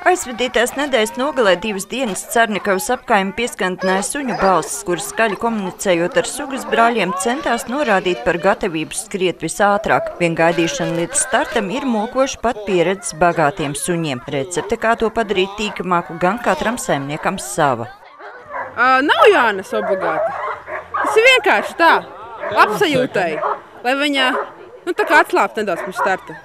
Aizvadītās nedēļas nogalē 2 dienas Cernikavas apkaimi pieskandināja suņu balsis, kuras skaļi komunicējot ar sugas brāļiem centās norādīt par gatavību skriet visātrāk. Vien gaidīšana līdz startam ir mokoši pat pieredzes bagātiem suņiem. Recepte, kā to padarīt tīkamāku, gan katram saimniekam sava. Nav jānes obligāti. Tas ir vienkārši tā, apsajūtai, lai viņa tā kā atslāpt nedaudz pirms starta.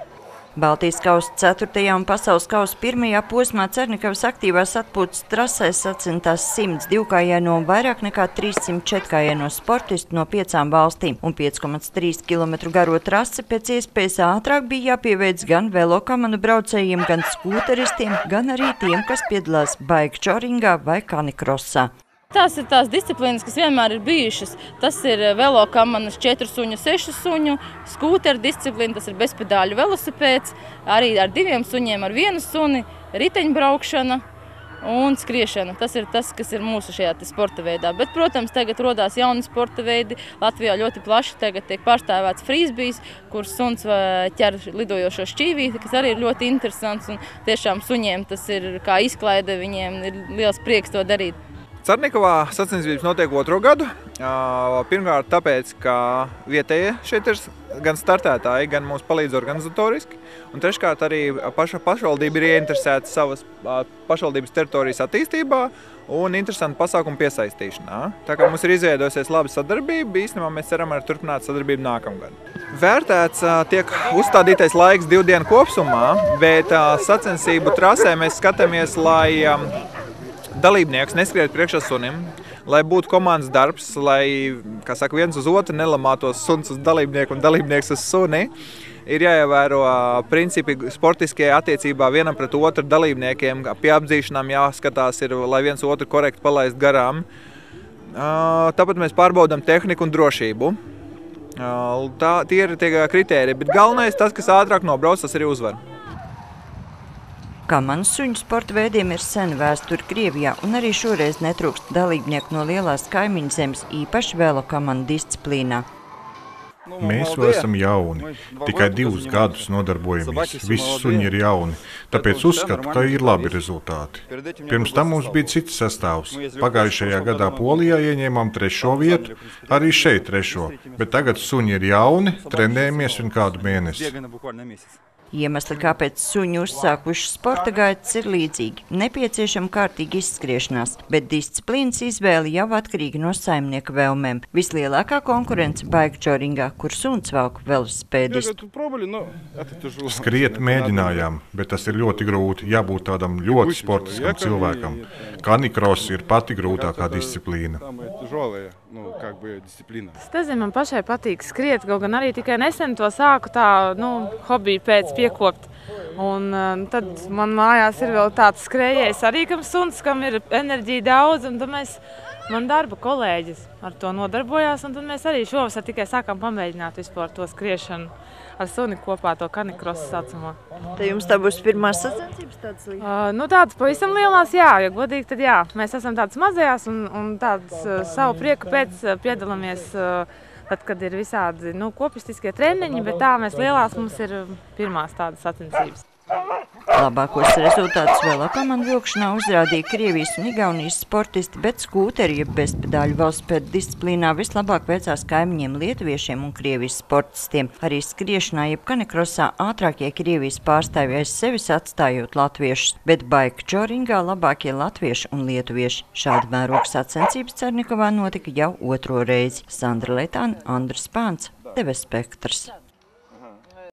Baltijas kausa 4. un pasaules kausa 1. posmā Cernikavas aktīvās atpūtas trasē sacentās 100 divkājieno un vairāk nekā 300 četrkājieno sportistu no 5 valstīm, un 5,3 km garo trasi pēc iespējas ātrāk bija jāpieveic gan velokamanu braucējiem, gan skūteristiem, gan arī tiem, kas piedalās bikejoringā vai kanikrosā. Tās ir tās disciplīnas, kas vienmēr ir bijušas. Tas ir velokamanas 4 suņu, 6 suņu, skūteru disciplīna, tas ir bezpedāļu velosipēds, arī ar 2 suņiem, ar 1 suni, riteņbraukšana un skriešana. Tas ir tas, kas ir mūsu šajā sporta veidā. Bet, protams, tagad rodās jauni sporta veidi. Latvijā ļoti plaši tagad tiek pārstāvēts frisbijs, kur suns ķer lidojošo šķīvīti, kas arī ir ļoti interesants. Un tiešām suņiem tas ir kā izklaide, viņiem ir liels prieks to darīt. Cernikavā sacensības notiek 2. gadu. Pirmkārt tāpēc, ka vietējie šeit ir gan startētāji, gan mums palīdz organizatoriski. Un treškārt arī pašvaldība ir ieinteresēta savas pašvaldības teritorijas attīstībā un interesantu pasākumu piesaistīšanā. Tā kā mums ir izveidojusies laba sadarbība, īstenībā mēs ceram arī turpināt sadarbību nākamgad. Vērtēts tiek uzstādītais laiks 2 dienu kopsumā, bet sacensību trasē mēs skatāmies, lai dalībnieks neskriet priekšā sunim, lai būtu komandas darbs, lai, kā saka, viens uz otru nelamātos suns uz dalībnieku un dalībnieks uz suni. Ir jāievēro principi sportiskie attiecībā vienam pret otru dalībniekiem. Pie apdzīšanām jāskatās, lai viens otru korekti palaist garām. Tāpat mēs pārbaudām tehniku un drošību. Tie ir tie kritēriji, bet galvenais tas, kas ātrāk nobrauc, tas arī uzvar. Kamanu suņu sporta veidiem ir sena vēsture Krievijā, un arī šoreiz netrūkst dalībnieku no lielās kaimiņu zemes, īpaši velokamanu disciplīnā. Mēs vēl esam jauni. Tikai 2 gadus nodarbojamies. Visi suņi ir jauni. Tāpēc uzskatu, ka ir labi rezultāti. Pirms tam mums bija cits sastāvs. Pagājušajā gadā Polijā ieņēmām 3. vietu, arī šeit 3. Bet tagad suņi ir jauni, trenējamies vien kādu mēnesi. Iemesli, kāpēc suņi uzsākuši sporta gaitas, ir līdzīgi. Nepieciešama kārtīga izskriešanās, bet disciplīnas izvēle jau atkarīga no saimnieka vēlmēm. Vislielākā konkurence bikejoringā, kur suns velk velosipēdistu. Skriet mēģinājām, bet tas ir ļoti grūti. Jābūt tādam ļoti sportiskam cilvēkam. Kanikros ir pati grūtākā disciplīna. Es nezinu, man pašai patīk skriet, kaut gan arī tikai nesen to sāku tā, hobiju pēc piekopt. Un tad man mājās ir vēl tāds skrējējs arī, kam suns, kam ir enerģija daudz, un tad man darba kolēģis ar to nodarbojās, un tad mēs arī šovasar tikai sākām pamēģināt vispār to skriešanu ar suni kopā, to kanikrosu saucamo. Tad jums tā būs pirmās sacensības tādas līdz? Tādas pavisam lielās, jā, ja godīgi, tad jā. Mēs esam tādas mazajās un tādas savu prieku pēc piedalāmies, tad, kad ir visādi kopistiskie treniņi, bet tā mēs lielās mums ir pirmās tādas sacensības. Labākos rezultātus velokamanu vilkšanā uzrādīja Krievijas un Igaunijas sportisti, bet skūteri, jeb bezpedāļu velosipēdu disciplīnā vislabāk veicās kaimiņiem lietuviešiem un Krievijas sportistiem. Arī skriešanā, jeb kanikrosā ātrākie Krievijas pārstāvji aiz sevis atstājot latviešus, bet bikejoringā labākie latvieši un lietuvieši. Šāda mēroga sacensības Cernikavā notika jau 2. reizi. Sandra Letāna, Andris Pāns, TV Spektrs.